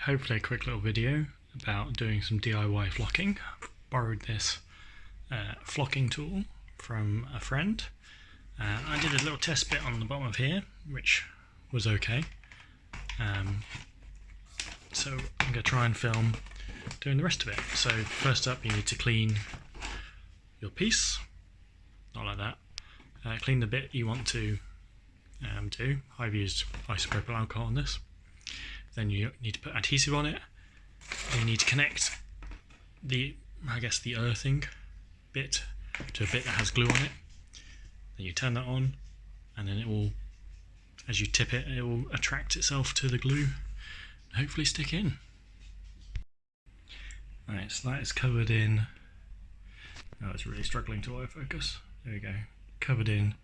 hopefully a quick little video about doing some DIY flocking. I've borrowed this flocking tool from a friend. I did a little test bit on the bottom of here, which was okay. So I'm going to try and film doing the rest of it. So first up, you need to clean your piece, not like that. Clean the bit you want to do. I've used isopropyl alcohol on this. Then you need to put adhesive on it. Then you need to connect the earthing bit to a bit that has glue on it. Then you turn that on, and then it will, as you tip it, it will attract itself to the glue and hopefully stick in. Alright, so that is covered in, oh, it's really struggling to autofocus. There we go. Covered in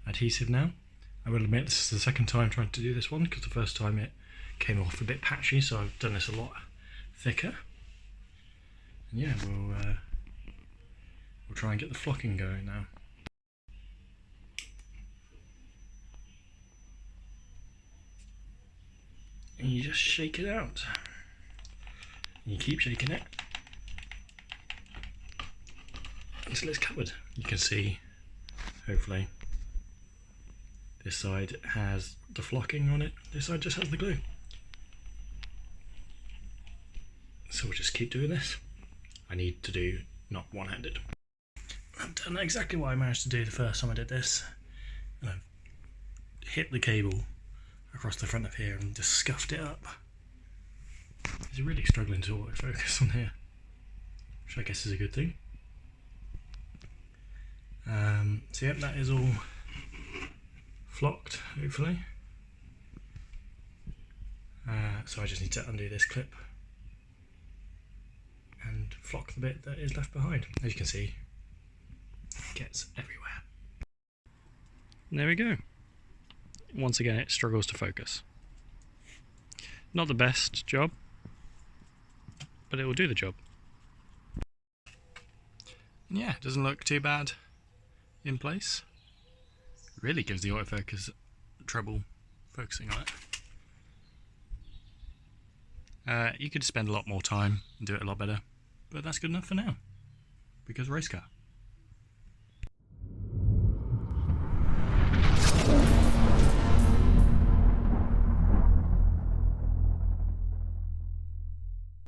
adhesive now. I will admit this is the second time trying to do this one, because the first time it came off a bit patchy, so I've done this a lot thicker. And yeah, we'll try and get the flocking going now. And you just shake it out. And you keep shaking it until it's covered. You can see, hopefully, this side has the flocking on it, this side just has the glue. So we'll just keep doing this. I need to do not one-handed. I've done exactly what I managed to do the first time I did this. And I've hit the cable across the front of here and just scuffed it up. It's really struggling to autofocus on here, which I guess is a good thing. So yep, that is all flocked, hopefully. So I just need to undo this clip and flock the bit that is left behind. As you can see, it gets everywhere. And there we go. Once again, it struggles to focus. Not the best job, but it will do the job. Yeah, it doesn't look too bad in place. Really gives the autofocus trouble focusing on it. You could spend a lot more time and do it a lot better, but that's good enough for now, because race car.